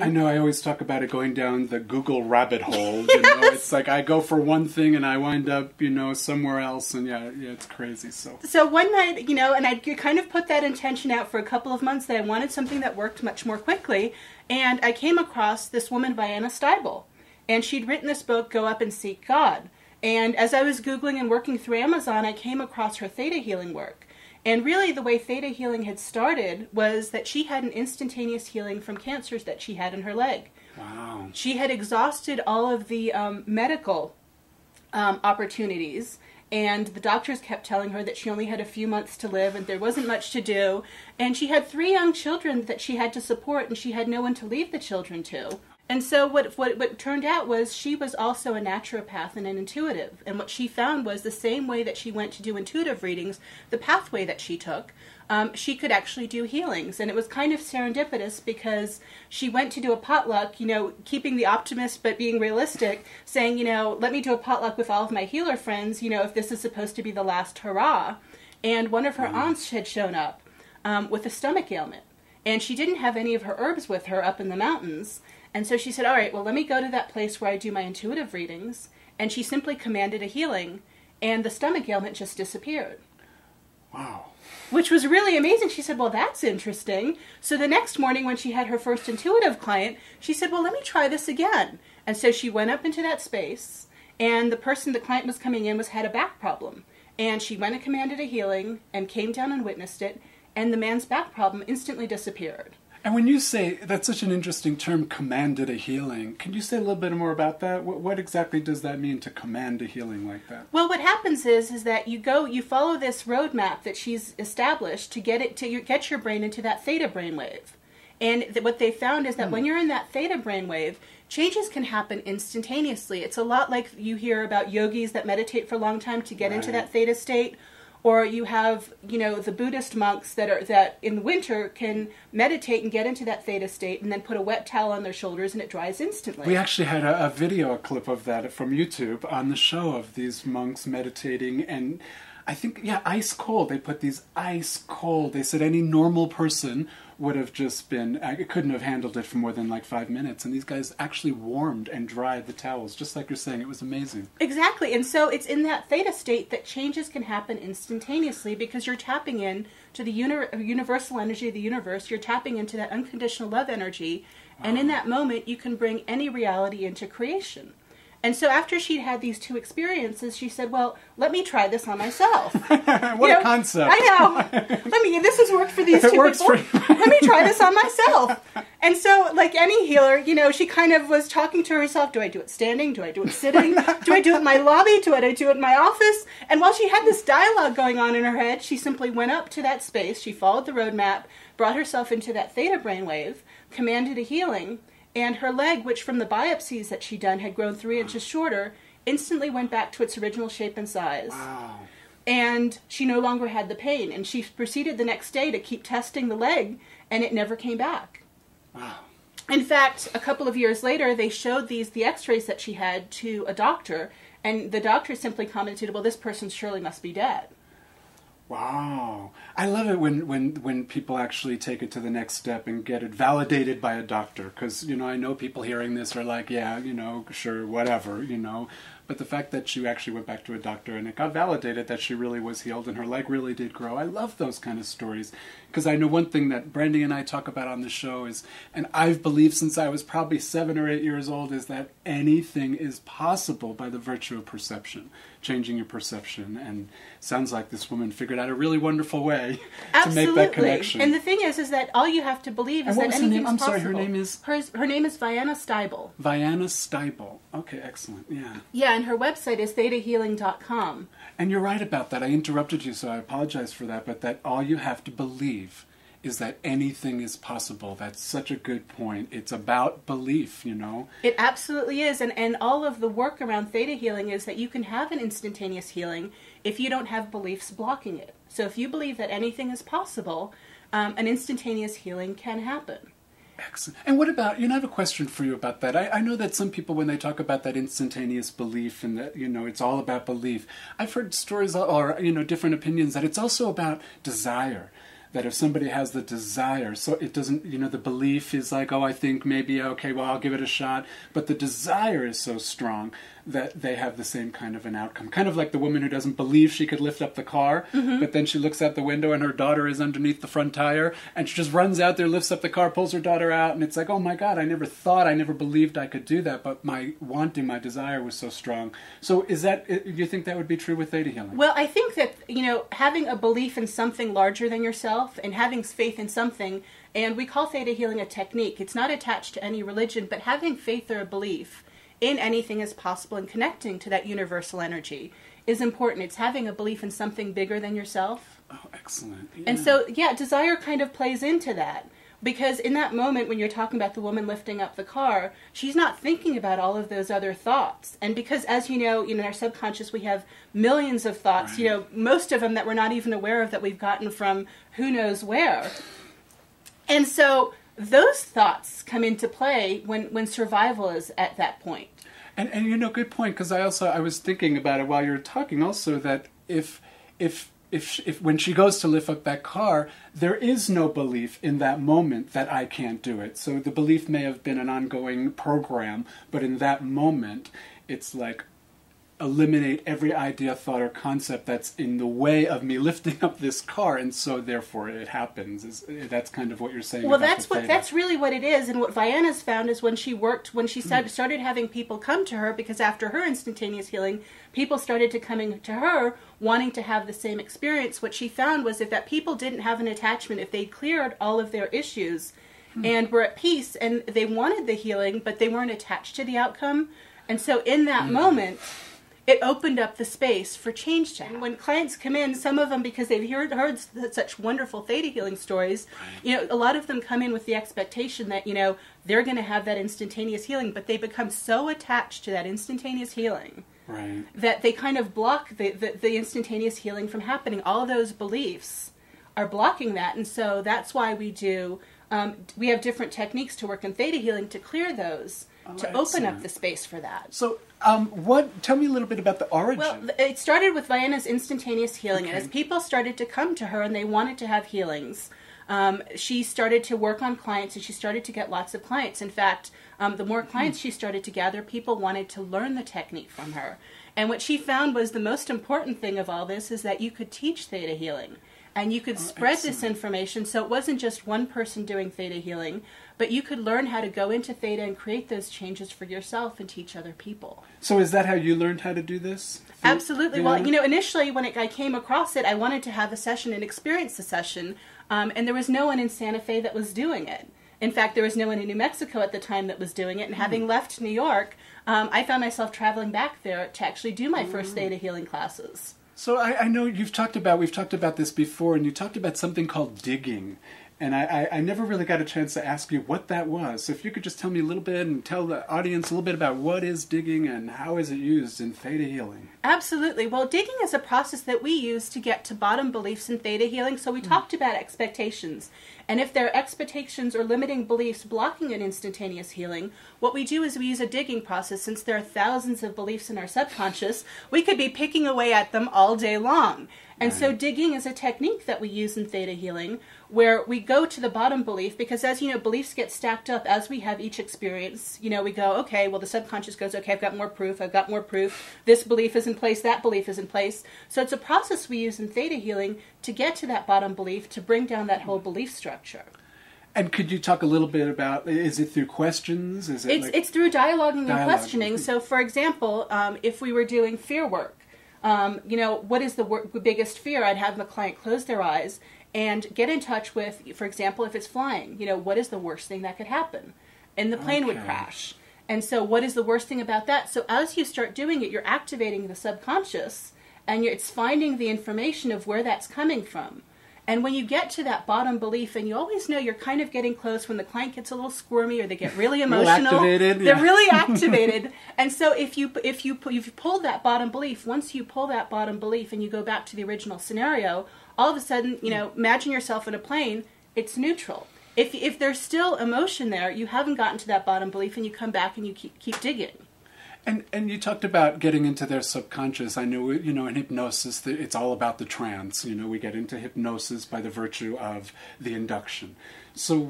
I know I always talk about it going down the Google rabbit hole. You know, it's like I go for one thing and I wind up, you know, somewhere else, and yeah, it's crazy. So one night, you know, and I kind of put that intention out for a couple of months that I wanted something that worked much more quickly, and I came across this woman, Vianna Steibel, and she'd written this book, Go Up and Seek God. And as I was Googling and working through Amazon, I came across her Theta healing work. And really the way Theta healing had started was that she had an instantaneous healing from cancers that she had in her leg. Wow. She had exhausted all of the medical opportunities, and the doctors kept telling her that she only had a few months to live and there wasn't much to do. And she had 3 young children that she had to support, and she had no one to leave the children to. And so what turned out was she was also a naturopath and an intuitive. And what she found was the same way that she went to do intuitive readings, the pathway that she took, she could actually do healings. And it was kind of serendipitous because she went to do a potluck, you know, keeping the optimist but being realistic, saying, you know, let me do a potluck with all of my healer friends, you know, if this is supposed to be the last hurrah. And one of her aunts had shown up with a stomach ailment. And she didn't have any of her herbs with her up in the mountains. And so she said, all right, well, let me go to that place where I do my intuitive readings. And she simply commanded a healing, and the stomach ailment just disappeared. Wow. Which was really amazing. She said, well, that's interesting. So the next morning when she had her first intuitive client, she said, well, let me try this again. And so she went up into that space, and the client was coming in had a back problem. And she went and commanded a healing and came down and witnessed it, and the man's back problem instantly disappeared. And when you say, that's such an interesting term, commanded a healing, can you say a little bit more about that? What exactly does that mean, to command a healing like that? Well, what happens is that you follow this roadmap that she's established to get your brain into that theta brainwave. And what they found is that when you're in that theta brainwave, changes can happen instantaneously. It's a lot like you hear about yogis that meditate for a long time to get into that theta state. Or you have, you know, the Buddhist monks that in winter can meditate and get into that theta state and then put a wet towel on their shoulders and it dries instantly. We actually had a video clip of that from YouTube on the show of these monks meditating, and I think, ice cold. They put these ice cold. They said any normal person would have just been, couldn't have handled it for more than like 5 minutes. And these guys actually warmed and dried the towels, just like you're saying. It was amazing. Exactly. And so it's in that theta state that changes can happen instantaneously because you're tapping in to the universal energy of the universe. You're tapping into that unconditional love energy. And in that moment, you can bring any reality into creation. And so after she'd had these 2 experiences, she said, well, let me try this on myself. What a concept. I know. This has worked for these 2 people. Let me try this on myself. And so, like any healer, you know, she kind of was talking to herself, do I do it standing? Do I do it sitting? Do I do it in my lobby? Do I do it in my office? And while she had this dialogue going on in her head, she simply went up to that space, she followed the roadmap, brought herself into that theta brainwave, commanded a healing, and her leg, which from the biopsies that she'd done had grown 3 inches shorter, instantly went back to its original shape and size. Wow. And she no longer had the pain. And she proceeded the next day to keep testing the leg, and it never came back. Wow. In fact, a couple of years later, they showed the x-rays that she had to a doctor, and the doctor simply commented, well, this person surely must be dead. Wow. I love it when people actually take it to the next step and get it validated by a doctor. Because, you know, I know people hearing this are like, yeah, you know, sure, whatever, you know. But the fact that she actually went back to a doctor and it got validated that she really was healed and her leg really did grow. I love those kind of stories. Because I know one thing that Brandy and I talk about on the show is, and I've believed since I was probably 7 or 8 years old, is that anything is possible by the virtue of perception, changing your perception. And sounds like this woman figured out a really wonderful way to make that connection. And the thing is that all you have to believe is that anything's possible. I'm sorry, her name is? Her name is Vianna Steibel. Vianna Steibel. Okay, excellent, yeah. Yeah, and her website is thetahealing.com. And you're right about that. I interrupted you, so I apologize for that. But that all you have to believe is that anything is possible. That's such a good point. It's about belief, you know. It absolutely is. And all of the work around theta healing is that you can have an instantaneous healing if you don't have beliefs blocking it. So if you believe that anything is possible, an instantaneous healing can happen. Excellent. And what about, I have a question for you about that. I know that some people, when they talk about that instantaneous belief and that, it's all about belief, I've heard stories or, different opinions that it's also about desire. that if somebody has the desire, so it doesn't, the belief is like, oh, I think maybe, okay, well, I'll give it a shot. But the desire is so strong that they have the same kind of an outcome. Kind of like the woman who doesn't believe she could lift up the car, but then she looks out the window and her daughter is underneath the front tire, and she just runs out there, lifts up the car, pulls her daughter out, and it's like, oh my God, I never believed I could do that, but my desire was so strong. So do you think that would be true with Theta healing? Well, I think that, having a belief in something larger than yourself and having faith in something, and we call Theta healing a technique. It's not attached to any religion, but having faith or a belief in anything is possible and connecting to that universal energy is important. It's having a belief in something bigger than yourself. Oh, excellent. Yeah. And so, desire kind of plays into that. Because in that moment when you're talking about the woman lifting up the car, she's not thinking about all of those other thoughts. And because, as you know, in our subconscious we have millions of thoughts, right. Most of them that we're not even aware of that we've gotten from who knows where. And so those thoughts come into play when survival is at that point. And good point, because I was thinking about it while you were talking also, that if when she goes to lift up that car, there is no belief in that moment that I can't do it. So the belief may have been an ongoing program, but in that moment, it's like eliminate every idea, thought, or concept that's in the way of me lifting up this car, and so therefore it happens. That's kind of what you're saying. Well, about that's really what it is. And what Vienna's found is when she started having people come to her, because after her instantaneous healing, people started to coming to her wanting to have the same experience. What she found was that people didn't have an attachment, if they cleared all of their issues and were at peace and they wanted the healing, but they weren't attached to the outcome. And so in that moment, it opened up the space for change to happen. When clients come in, some of them, because they've heard such wonderful Theta healing stories, a lot of them come in with the expectation that, they're going to have that instantaneous healing, but they become so attached to that instantaneous healing that they kind of block the instantaneous healing from happening. All those beliefs are blocking that, and so that's why we have different techniques to work in Theta healing to clear those, to open up the space for that. So, tell me a little bit about the origin. Well, it started with Vienna's instantaneous healing, and as people started to come to her and they wanted to have healings, she started to work on clients, and she started to get lots of clients. In fact, the more clients she started to gather, people wanted to learn the technique from her. And what she found was the most important thing of all this is that you could teach Theta healing. And you could spread this information, so it wasn't just one person doing Theta healing, but you could learn how to go into Theta and create those changes for yourself and teach other people. So is that how you learned how to do this? Absolutely. Well, initially when I came across it, I wanted to have a session and experience the session, and there was no one in Santa Fe that was doing it. In fact, there was no one in New Mexico at the time that was doing it, and having left New York, I found myself traveling back there to actually do my first Theta healing classes. So I know we've talked about this before, and you talked about something called digging, and I never really got a chance to ask you what that was. So if you could just tell me a little bit and tell the audience a little bit about what is digging and how is it used in Theta healing. Absolutely. Well, digging is a process that we use to get to bottom beliefs in Theta healing. So we talked about expectations. And if there are expectations or limiting beliefs blocking an instantaneous healing, what we do is we use a digging process. Since there are thousands of beliefs in our subconscious, we could be picking away at them all day long. And so digging is a technique that we use in Theta healing, where we go to the bottom belief, because as you know, beliefs get stacked up as we have each experience. We go, okay, well, the subconscious goes, okay, I've got more proof, this belief is in place, that belief is in place. So it's a process we use in Theta healing to get to that bottom belief, to bring down that whole belief structure. And could you talk a little bit about, is it through questions? It's through dialoguing and questioning. So for example, if we were doing fear work, what is the biggest fear? I'd have the client close their eyes and get in touch with, for example, if it's flying, what is the worst thing that could happen? And the plane would crash. And so what is the worst thing about that? So as you start doing it, you're activating the subconscious, and it's finding the information of where that's coming from. And when you get to that bottom belief, and you always know you're kind of getting close when the client gets a little squirmy or they get really emotional. They're really activated. And so if you pull that bottom belief, once you pull that bottom belief and you go back to the original scenario, all of a sudden, imagine yourself in a plane, it's neutral. If there's still emotion there, you haven't gotten to that bottom belief, and you come back and you keep digging. And you talked about getting into their subconscious. I know, in hypnosis, it's all about the trance. We get into hypnosis by the virtue of the induction. So